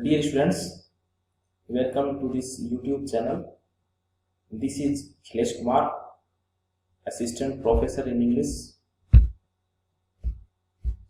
Dear students, welcome to this YouTube channel. This is Khilesh Kumar, Assistant Professor in English.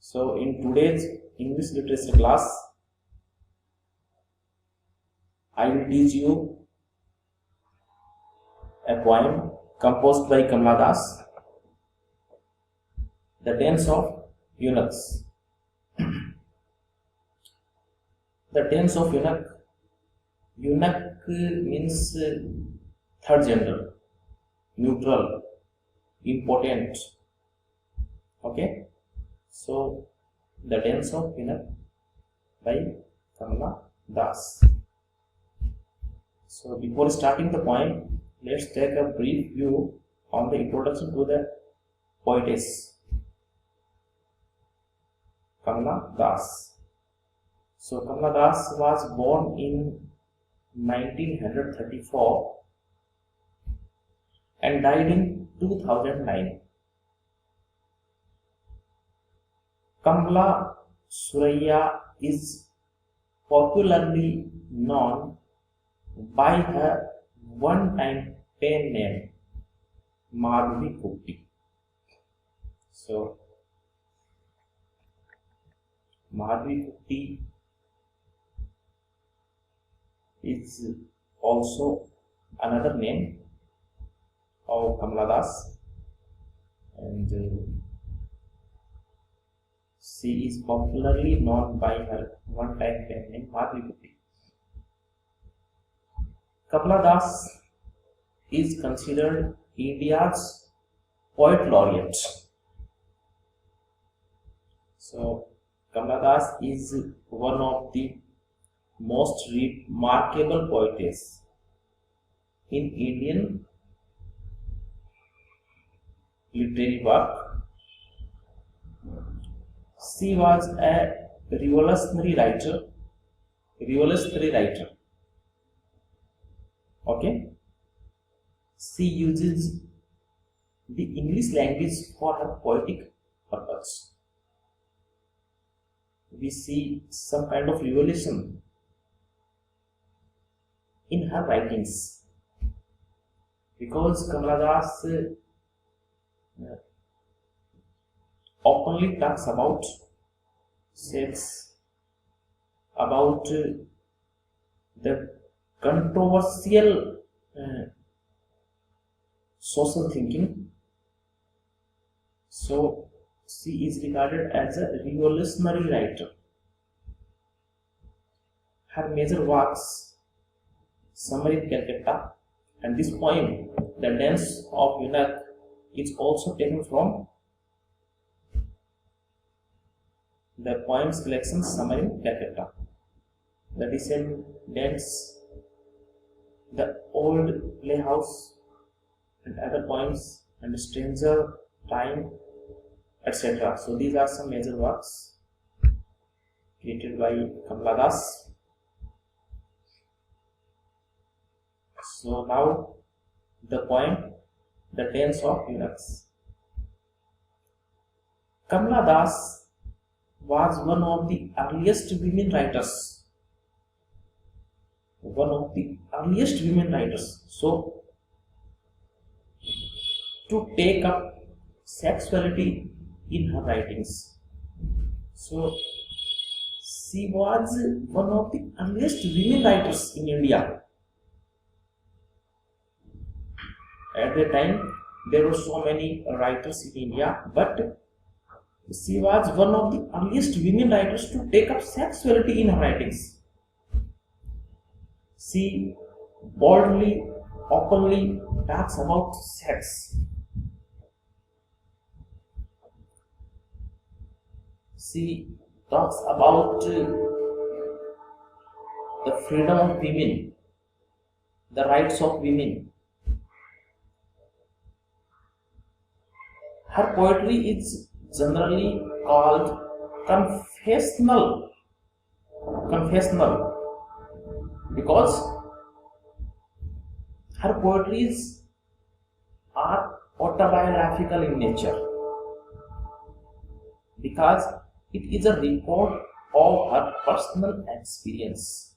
So in today's English literature class, I will teach you a poem composed by Kamala, The Dance of Eunuchs. The tense of eunuch. Eunuch means third gender, neutral, impotent. Okay, so the tense of eunuch by Kamala. So before starting the poem, let's take a brief view on the introduction to the poetess Kamala. So Kamala was born in 1934 and died in 2009. Kamala Suraya is popularly known by her one-time pen name Madhvi Kutti. So Madhvi Kutti is also another name of Kamala, and she is popularly known by her one-time pen name Madhvi Kutti. Kamala is considered India's poet laureate. So Kamala is one of the most remarkable poetess in Indian literary work. She was a revolutionary writer. Okay, she uses the English language for her poetic purpose. We see some kind of revolution in her writings, because Kamala openly talks about sex, about the controversial social thinking. So she is regarded as a revolutionary writer. Her major works, Summer in Calcutta, and this poem, The Dance of Eunuch, is also taken from the poems collection Summer in Calcutta. The Descendants, The Old Playhouse, and other poems, and Stranger Time, etc. So these are some major works created by Kamala. So now the poem, The Dance of Eunuchs. Kamala was one of the earliest women writers. So to take up sexuality in her writings. So she was one of the earliest women writers in India. At the time, there were so many writers in India, but she was one of the earliest women writers to take up sexuality in her writings. She boldly, openly talks about sex. She talks about the freedom of women, the rights of women. Her poetry is generally called confessional, because her poetries are autobiographical in nature, because it is a report of her personal experience.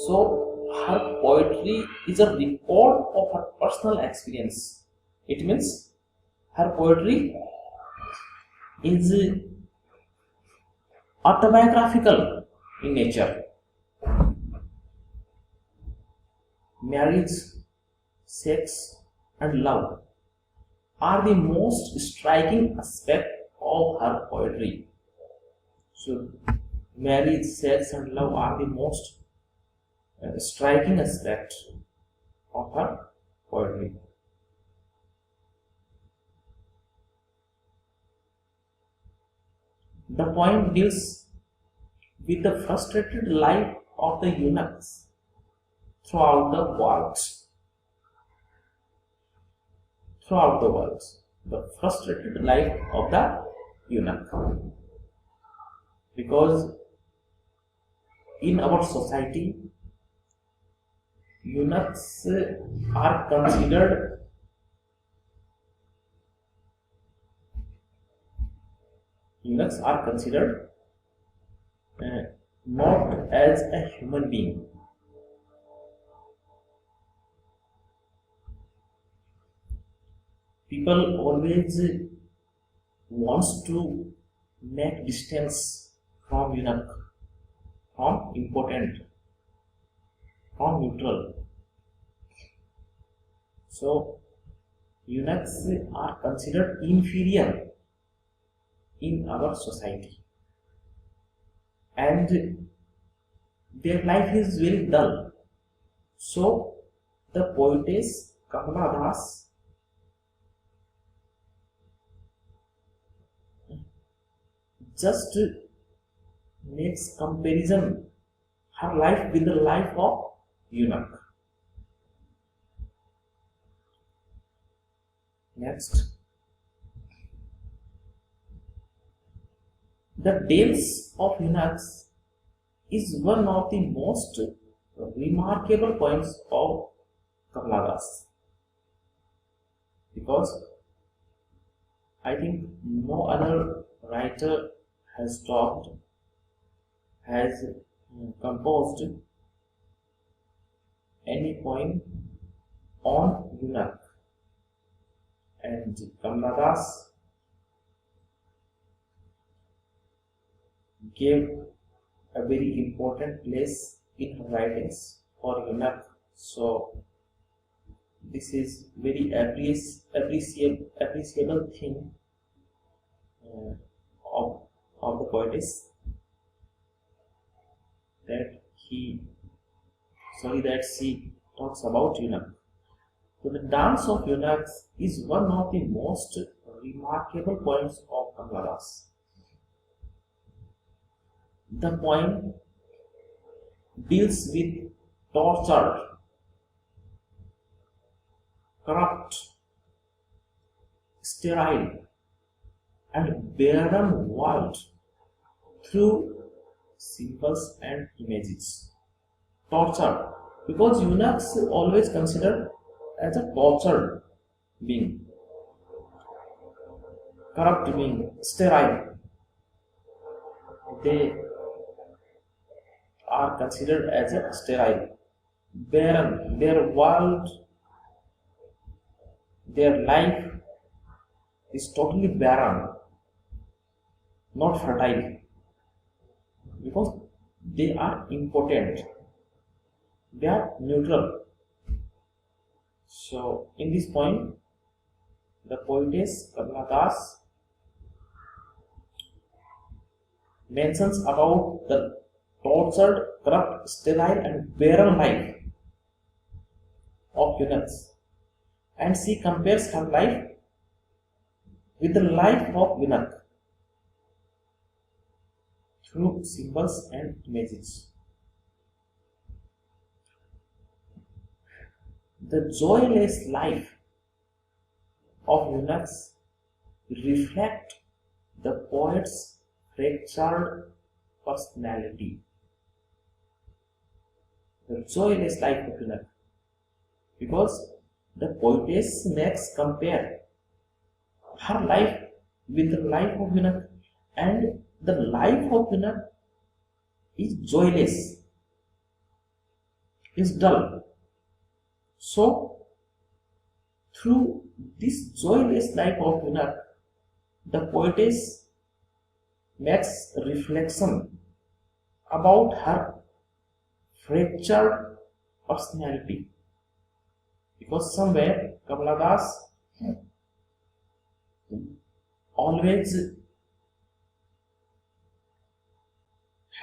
So her poetry is a record of her personal experience. It means her poetry is autobiographical in nature. Marriage, sex, and love are the most striking aspect of her poetry. So, marriage, sex, and love are the most striking aspect of her poetry. The poem deals with the frustrated life of the eunuchs throughout the world. Throughout the world, the frustrated life of the eunuch. Because in our society, eunuchs are considered not as a human being. People always wants to make distance from eunuch, from important, from neutral. So eunuchs are considered inferior in our society, and their life is very dull. So the poetess Kamala just makes comparison her life with the life of eunuch. Next, the dance of eunuchs is one of the most remarkable points of Kamala, because I think no other writer has composed any poem on eunuch, and Kamala gave a very important place in her writings for eunuch. So this is very appreciable thing of the poetess, that she talks about eunuch. So the dance of eunuchs is one of the most remarkable poems of Kamala. The poem deals with tortured, corrupt, sterile, and barren world through symbols and images. Tortured, because eunuchs always considered as a tortured being, corrupt being, sterile. They are considered as a sterile, barren. Their world, their life is totally barren, not fertile, because they are impotent, they are neutral. So in this point, the poetess Kamala mentions about the tortured, corrupt, sterile, and barren life of eunuchs, and she compares her life with the life of eunuch through symbols and images. The joyless life of eunuchs reflect the poet's fractured personality. The joyless life of eunuch, because the poetess makes compare her life with the life of eunuch, and the life of eunuch is joyless, is dull. So, through this joyless life of eunuch, the poetess makes reflection about her fractured personality. Because somewhere Kamala Das always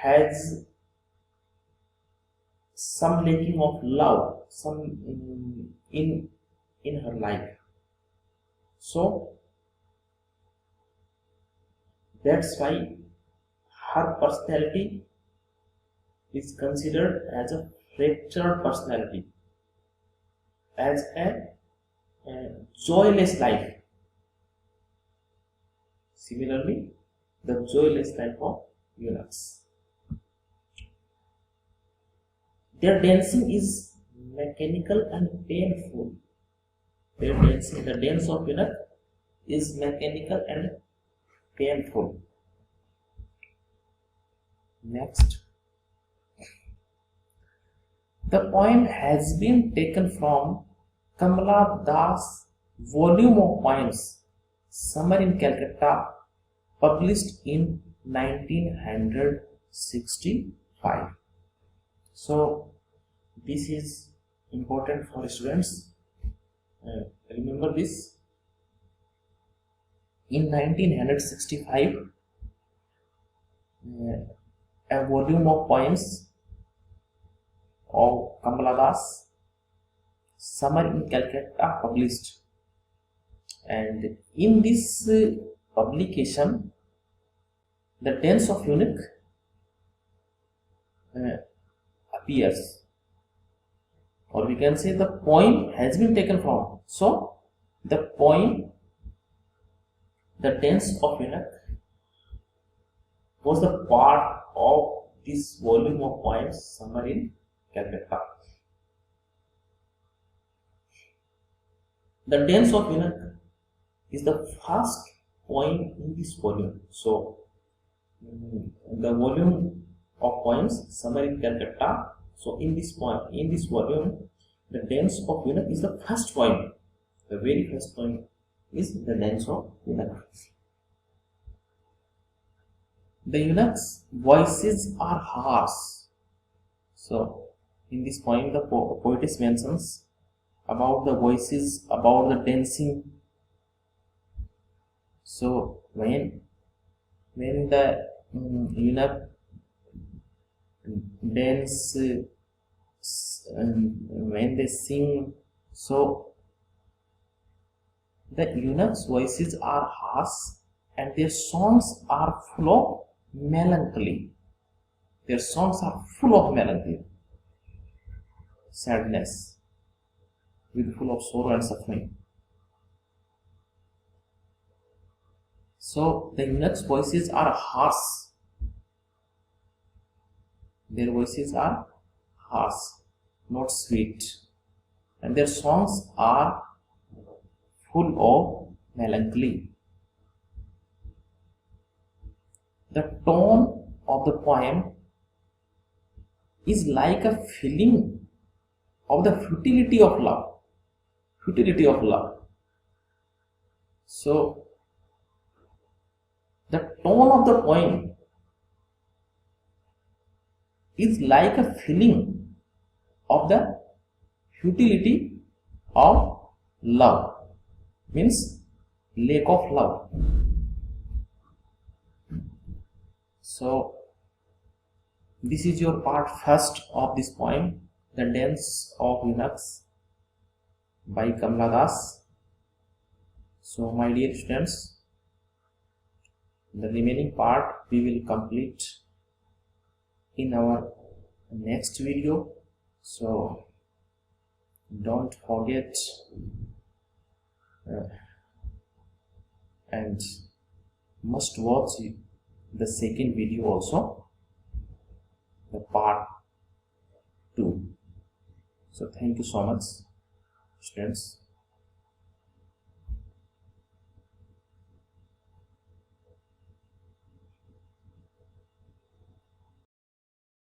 has some lacking of love, some in her life. So that's why her personality is considered as a fractured personality, as a joyless life. Similarly, the joyless life of eunuchs. Their dancing is mechanical and painful. Their dancing, the dance of eunuch, is mechanical and painful. Next, the poem has been taken from Kamala Das' volume of poems, Summer in Calcutta, published in 1965. So, this is important for students. Remember this. In 1965, a volume of poems of Kamala Das, Summer in Calcutta, published, and in this publication, the dance of eunuch appears, or we can say the poem has been taken from. So, the poem, the dance of eunuch, was the part of this volume of poems, Summer in Calcutta. The dance of eunuch is the first poem in this volume. So, the volume of poems, Summer in Calcutta. So, in this poem, in this volume, the dance of eunuch is the first poem. The very first poem is the dance of eunuch. The eunuchs' voices are harsh. So, in this poem, the poetess mentions about the voices, about the dancing. So, when the eunuch dance, when they sing, so the eunuchs' voices are harsh and their songs are full of melancholy. Their songs are full of melancholy, sadness, with full of sorrow and suffering. So the eunuchs' voices are harsh. Their voices are harsh, not sweet, and their songs are full of melancholy. The tone of the poem is like a feeling of the futility of love. Futility of love. So, the tone of the poem is like a feeling of the futility of love, means lack of love. So, this is your part first of this poem, The Dance of Eunuchs by Kamala Das. So, my dear students, the remaining part we will complete in our next video. So, don't forget and must watch the second video also, the part 2. So thank you so much, students.